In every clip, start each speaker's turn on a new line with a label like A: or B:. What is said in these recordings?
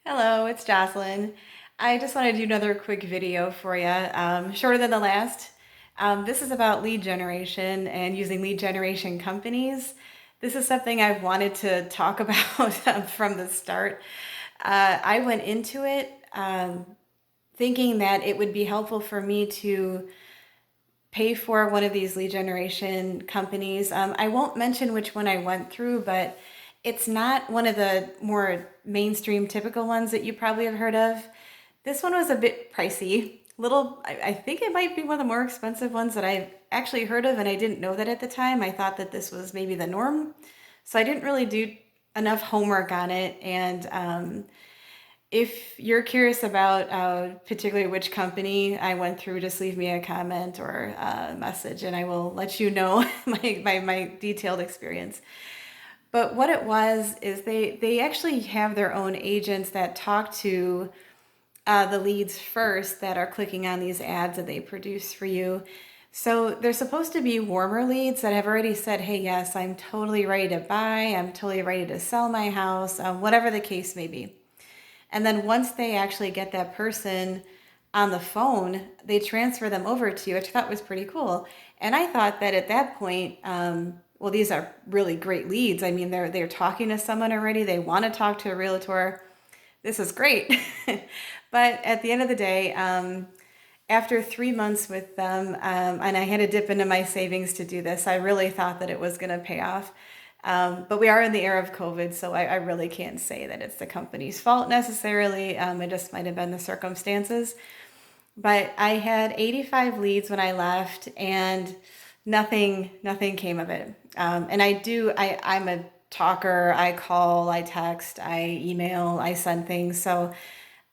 A: Hello, it's Jocelyn. I just want to do another quick video for you, shorter than the last. This is about lead generation and using lead generation companies. This is something I've wanted to talk about from the start. I went into it thinking that it would be helpful for me to pay for one of these lead generation companies. I won't mention which one I went through, but it's not one of the more mainstream typical ones that you probably have heard of. This one was a bit pricey. I think it might be one of the more expensive ones that I've actually heard of, and I didn't know that at the time. I thought that this was maybe the norm. So I didn't really do enough homework on it. And if you're curious about particularly which company I went through, just leave me a comment or a message and I will let you know my detailed experience. But what it was is they actually have their own agents that talk to the leads first that are clicking on these ads that they produce for you. So they're supposed to be warmer leads that have already said, hey, yes, I'm totally ready to buy, I'm totally ready to sell my house, whatever the case may be. And then once they actually get that person on the phone, they transfer them over to you, which I thought was pretty cool. And I thought that at that point, well, these are really great leads. I mean, they're talking to someone already. They want to talk to a realtor. This is great. But at the end of the day, after 3 months with them, and I had to dip into my savings to do this, I really thought that it was going to pay off. But we are in the era of COVID, so I really can't say that it's the company's fault necessarily. It just might have been the circumstances. But I had 85 leads when I left, and nothing came of it. And I'm a talker. I call, I text, I email, I send things. So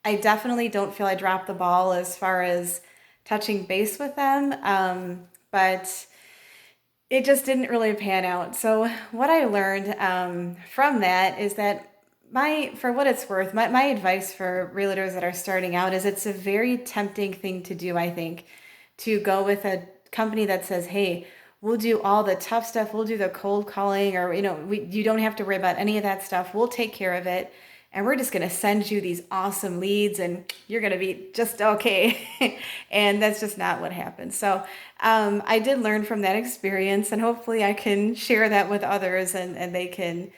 A: I definitely don't feel I dropped the ball as far as touching base with them. But it just didn't really pan out. So what I learned from that is that for what it's worth, my advice for realtors that are starting out is it's a very tempting thing to do, I think, to go with a company that says, hey, we'll do all the tough stuff. We'll do the cold calling, or, you don't have to worry about any of that stuff. We'll take care of it. And we're just going to send you these awesome leads and you're going to be just okay. And that's just not what happened. So I did learn from that experience, and hopefully I can share that with others, and they can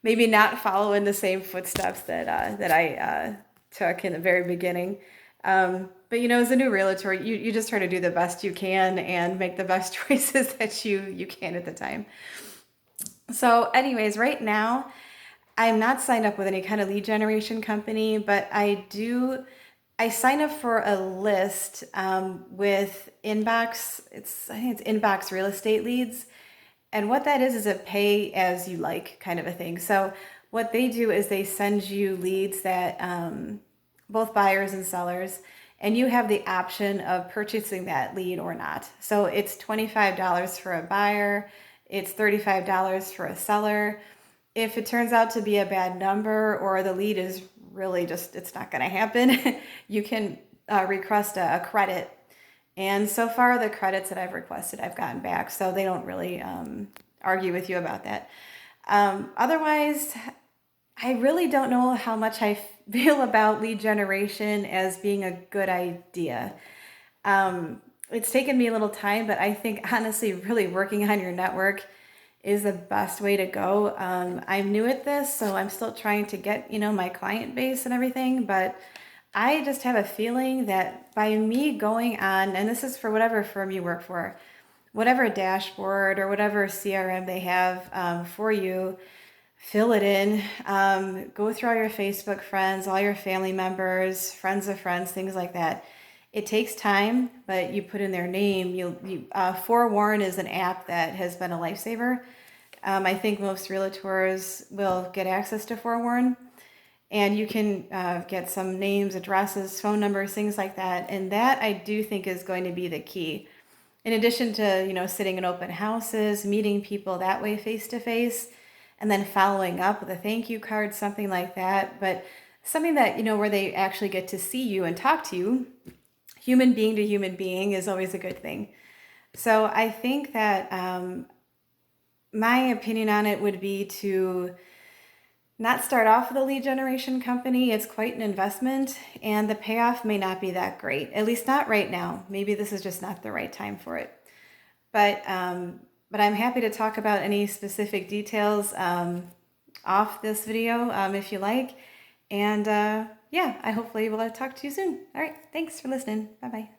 A: maybe not follow in the same footsteps that I took in the very beginning. But as a new realtor, you just try to do the best you can and make the best choices that you can at the time. So, anyways, right now I'm not signed up with any kind of lead generation company, but I sign up for a list with Inbox. I think it's Inbox Real Estate Leads. And what that is a pay as you like kind of a thing. So what they do is they send you leads that both buyers and sellers, and you have the option of purchasing that lead or not. So it's $25 for a buyer, it's $35 for a seller. If it turns out to be a bad number or the lead is really just, it's not going to happen, you can request a credit. And so far, the credits that I've requested, I've gotten back. So they don't really argue with you about that. Otherwise, I really don't know how much I feel about lead generation as being a good idea. It's taken me a little time, but I think honestly, really working on your network is the best way to go. I'm new at this, so I'm still trying to get, my client base and everything, but I just have a feeling that by me going on, and this is for whatever firm you work for, whatever dashboard or whatever CRM they have for you, fill it in. Go through all your Facebook friends, all your family members, friends of friends, things like that. It takes time, but you put in their name. Forewarn is an app that has been a lifesaver. I think most realtors will get access to Forewarn, and you can get some names, addresses, phone numbers, things like that. And that I do think is going to be the key. In addition to, sitting in open houses, meeting people that way face to face, and then following up with a thank you card, something like that. But something that, where they actually get to see you and talk to you, human being to human being, is always a good thing. So I think that my opinion on it would be to not start off with a lead generation company. It's quite an investment, and the payoff may not be that great, at least not right now. Maybe this is just not the right time for it. But I'm happy to talk about any specific details off this video if you like. And yeah, I hopefully will talk to you soon. All right, thanks for listening. Bye-bye.